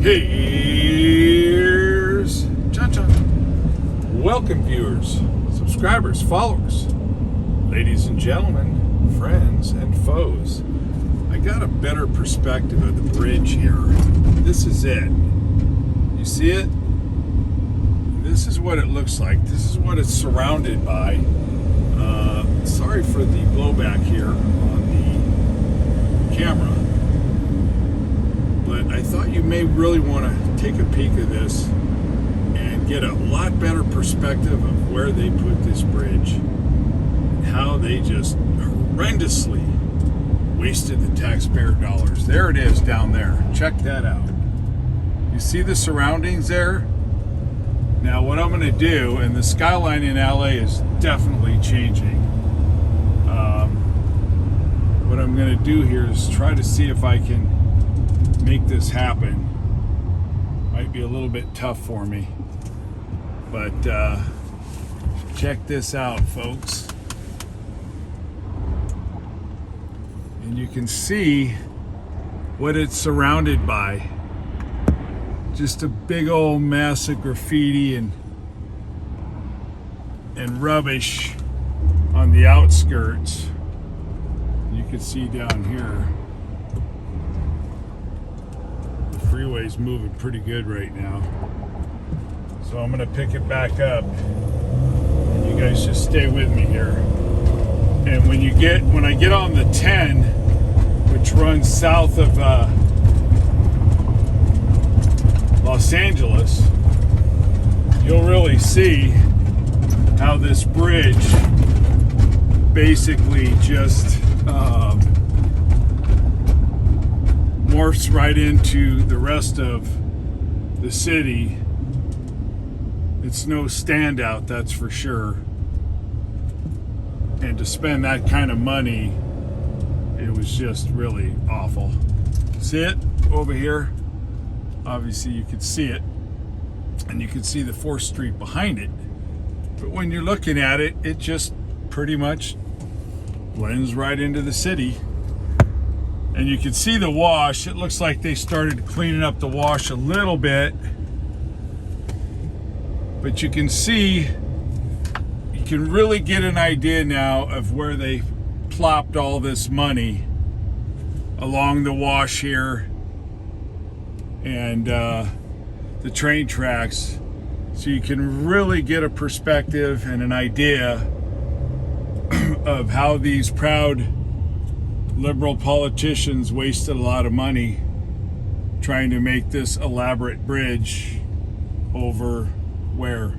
Here's John John. Welcome, viewers, subscribers, followers, ladies and gentlemen, friends and foes. I got a better perspective of the bridge here. This is it. You see it? This is what it looks like. This is what it's surrounded by. Sorry for the blowback here on the camera, but I thought you may really want to take a peek of this and get a lot better perspective of where they put this bridge and how they just horrendously wasted the taxpayer dollars. There it is down there. Check that out. You see the surroundings there? Now what I'm going to do, and the skyline in LA is definitely changing. What I'm going to do here is try to see if I can make this happen. Might be a little bit tough for me, but check this out, folks. And you can see what it's surrounded by. Just a big old mess of graffiti and rubbish on the outskirts. You can see down here the freeway's moving pretty good right now, so I'm gonna pick it back up and you guys just stay with me here. And when I get on the 10, which runs south of Los Angeles, you'll really see how this bridge basically just morphs right into the rest of the city. It's no standout, that's for sure. And to spend that kind of money, it was just really awful. See it over here? Obviously you could see it, and you can see the 4th Street behind it. But when you're looking at it, it just pretty much blends right into the city. And you can see the wash. It looks like they started cleaning up the wash a little bit. But you can see, you can really get an idea now of where they plopped all this money along the wash here and the train tracks, so you can really get a perspective and an idea of how these proud liberal politicians wasted a lot of money trying to make this elaborate bridge over where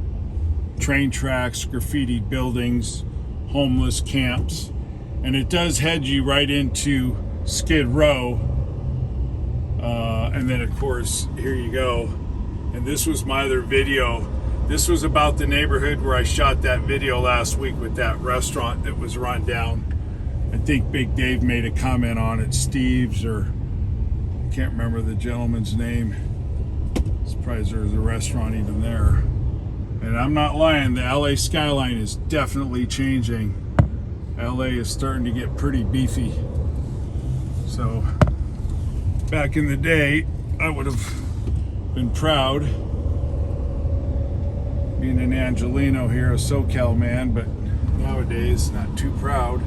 train tracks, graffiti buildings, homeless camps, and it does head you right into Skid Row. And then of course, here you go. And this was my other video. This was about the neighborhood where I shot that video last week with that restaurant that was run down. I think Big Dave made a comment on it, Steve's, or I can't remember the gentleman's name. I'm surprised there's a restaurant even there. And I'm not lying, the LA skyline is definitely changing. LA is starting to get pretty beefy. So back in the day, I would have been proud being an Angelino here, a SoCal man, but nowadays not too proud.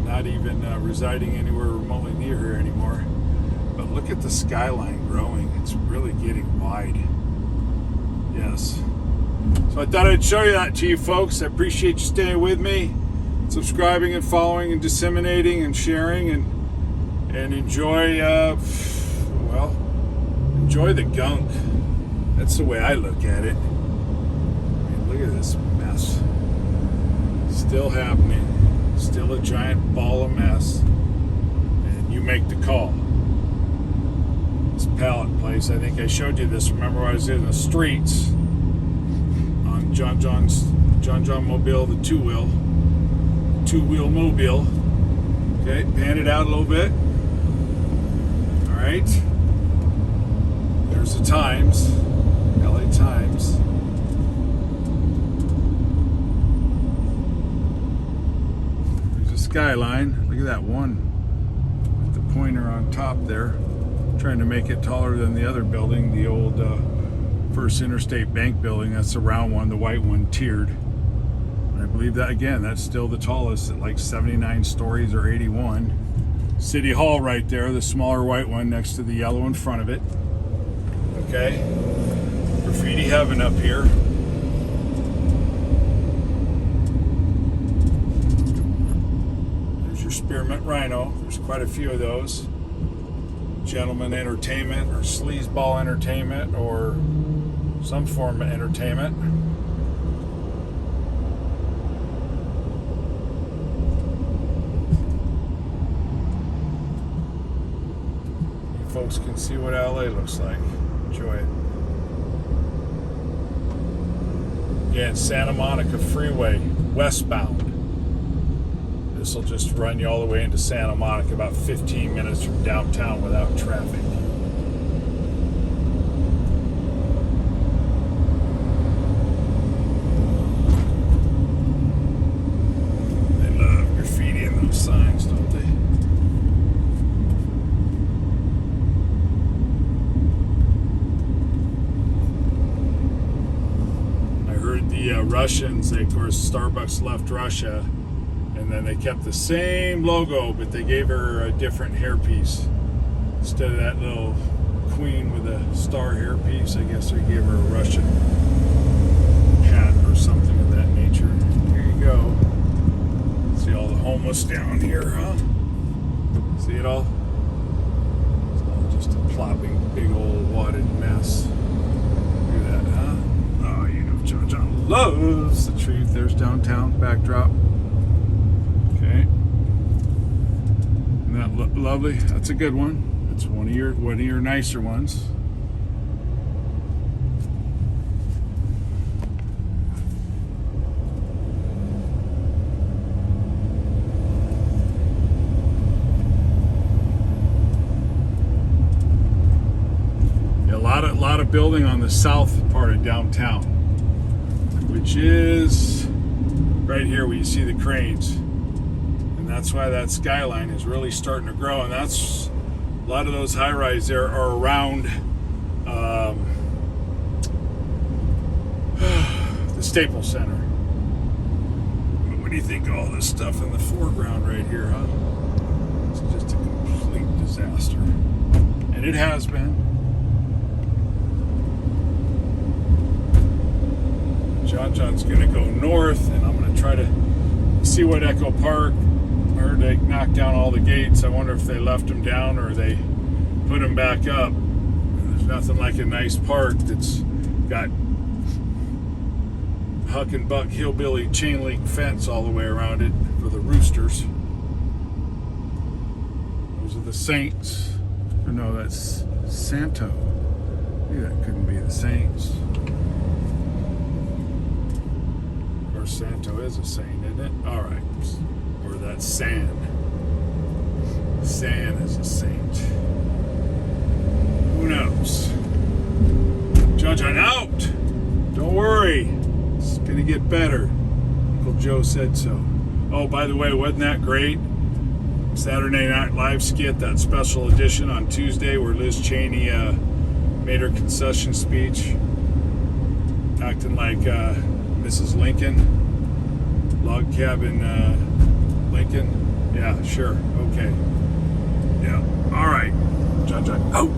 Not even residing anywhere remotely near here anymore. But look at the skyline growing. It's really getting wide. Yes. So I thought I'd show you that to you folks. I appreciate you staying with me, subscribing and following and disseminating and sharing, and enjoy, well, enjoy the gunk. That's the way I look at it. I mean, look at this mess. Still happening. Still a giant ball of mess. And you make the call. This pallet place, I think I showed you this. Remember, I was in the streets on John John Mobile, the two-wheel mobile. Okay, pan it out a little bit. All right. There's the Times, LA Times. There's a skyline. Look at that one with the pointer on top there. trying to make it taller than the other building, the old First Interstate Bank building. That's the round one, the white one, tiered. And I believe that, again, that's still the tallest at like 79 stories or 81. City Hall right there, the smaller white one next to the yellow in front of it. Okay, graffiti heaven up here. There's your Spearmint Rhino. There's quite a few of those. Gentleman entertainment or sleazeball entertainment or some form of entertainment. You folks can see what LA looks like. Enjoy it. Again, Santa Monica Freeway, westbound. This will just run you all the way into Santa Monica, about 15 minutes from downtown without traffic. They love graffiti in those signs, don't they? The Russians, of course, Starbucks left Russia, and then they kept the same logo, but they gave her a different hairpiece. Instead of that little queen with a star hairpiece, I guess they gave her a Russian hat or something of that nature. Here you go. See all the homeless down here, huh? See it all? It's all just a plopping, big old wadded mess. Look at that, huh? Oh, you know, John loves the truth. There's downtown backdrop. Okay, isn't that lovely? That's a good one. That's one of your nicer ones. Yeah, a lot of building on the south part of downtown, which is right here where you see the cranes. And that's why that skyline is really starting to grow. And that's a lot of those high-rise there are around the Staples Center. What do you think of all this stuff in the foreground right here, huh? It's just a complete disaster. And it has been. John's going to go north, and I'm going to try to see what Echo Park, or they knocked down all the gates. I wonder if they left them down or they put them back up. There's nothing like a nice park that's got huck and buck hillbilly chain link fence all the way around it for the roosters. Those are the Saints. Or no, that's Santo. Maybe that couldn't be the Saints. Santo is a saint, isn't it? All right. Or that's San. San is a saint. Who knows? John out! Don't worry. It's going to get better. Uncle Joe said so. Oh, by the way, wasn't that great? Saturday Night Live skit, that special edition on Tuesday where Liz Cheney made her concession speech, acting like Mrs. Lincoln. Log cabin Lincoln. Yeah, sure. Okay. Yeah. All right. John. Oh.